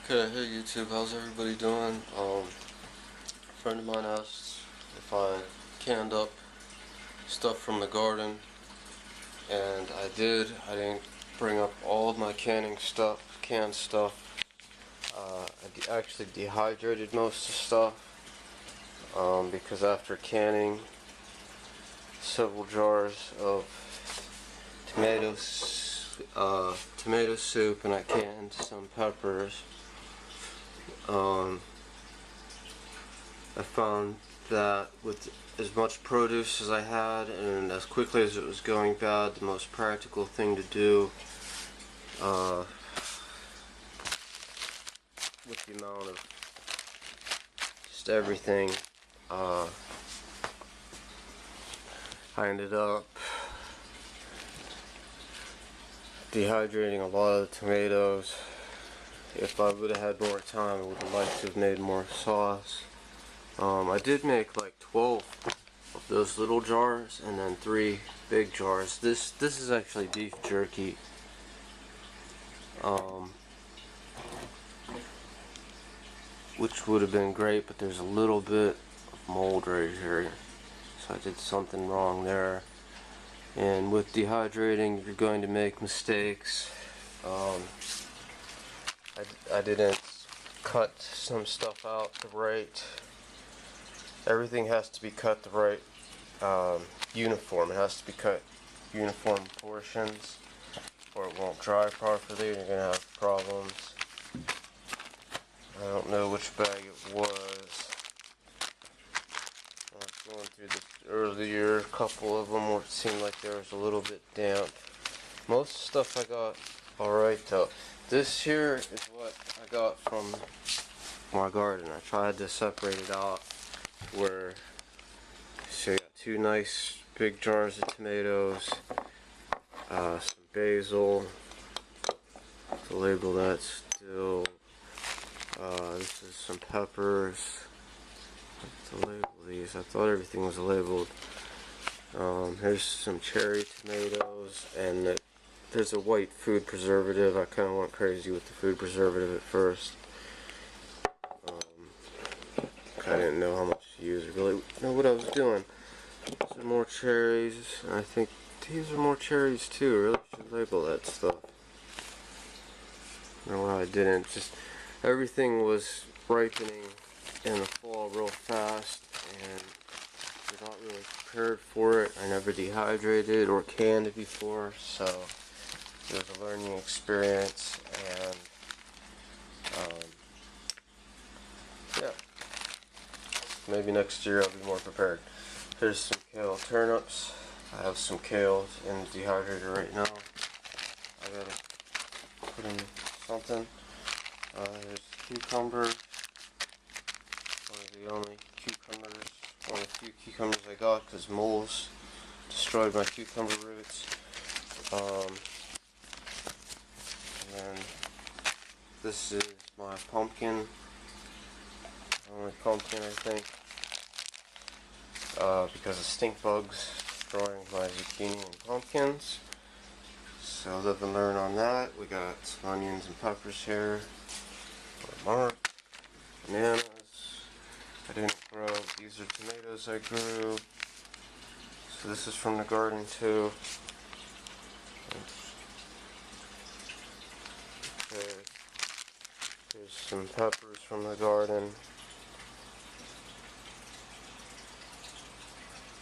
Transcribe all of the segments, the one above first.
Okay, hey YouTube, how's everybody doing? A friend of mine asked if I canned up stuff from the garden, and I did. I didn't bring up all of my canned stuff. I actually dehydrated most of the stuff, because after canning several jars of tomato soup, and I canned some peppers, I found that with as much produce as I had and as quickly as it was going bad, the most practical thing to do, with the amount of just everything, I ended up dehydrating a lot of the tomatoes. If I would have had more time, I would have liked to have made more sauce. I did make like 12 of those little jars and then 3 big jars. This is actually beef jerky. Which would have been great, but there's a little bit of mold right here. So I did something wrong there. And with dehydrating, you're going to make mistakes. I didn't cut some stuff out the right. Everything has to be cut the right uniform. It has to be cut uniform portions, or it won't dry properly. You're gonna have problems. I don't know which bag it was. I was going through this earlier. A couple of them seemed like there was a little bit damp. Most stuff I got alright though. This here is what I got from my garden. I tried to separate it out where, so you got 2 nice big jars of tomatoes, some basil, to label that still, this is some peppers, to label these. I thought everything was labeled. Here's some cherry tomatoes, and there's a white food preservative. I kind of went crazy with the food preservative at first. I didn't know how much to use, or really know what I was doing. Some more cherries, and I think these are more cherries too. I really should label that stuff. No, I didn't. Just everything was ripening in the fall real fast, and you're not really prepared for it. I never dehydrated or canned before, so it was a learning experience, and yeah. Maybe next year I'll be more prepared. Here's some kale turnips. I have some kale in the dehydrator right now. I gotta put in something. There's cucumber. One of the few cucumbers I got because moles destroyed my cucumber roots. And then this is my pumpkin. Only pumpkin, I think, because of stink bugs destroying my zucchini and pumpkins. So live and learn on that. We got some onions and peppers here. Mark, bananas. I didn't grow. These are tomatoes I grew. So this is from the garden too. Okay. Here's some peppers from the garden.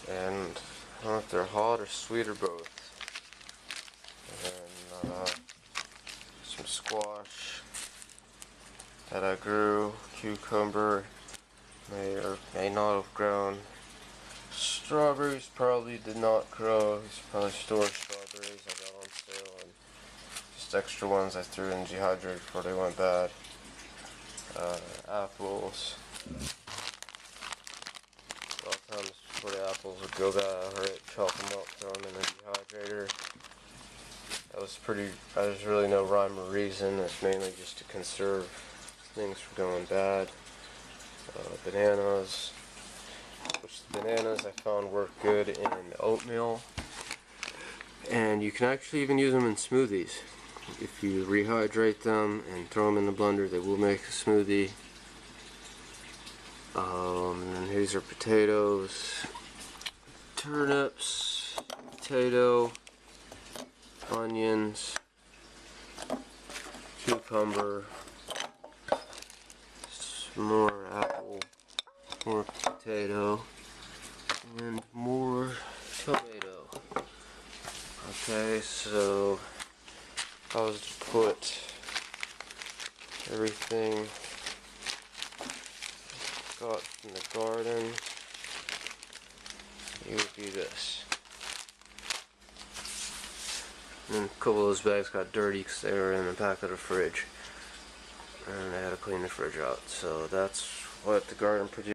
And I don't know if they're hot or sweet or both. And some squash that I grew, cucumber, may or may not have grown. Strawberries probably did not grow. These are probably store strawberries I got on sale, and just extra ones I threw in dehydrated before they went bad. Apples. A lot of times before the apples would go bad, I'd chop them up, throw them in the dehydrator. There's really no rhyme or reason. It's mainly just to conserve things from going bad. Bananas, which the bananas I found work good in oatmeal. And you can actually even use them in smoothies. if you rehydrate them and throw them in the blender, they will make a smoothie. And these are potatoes, turnips, potato, onions, cucumber, some more apple, more potato, and more tomato. Okay, so if I was to put everything got from the garden, it would be this. And then a couple of those bags got dirty because they were in the back of the fridge, and I had to clean the fridge out. So that's what the garden produced.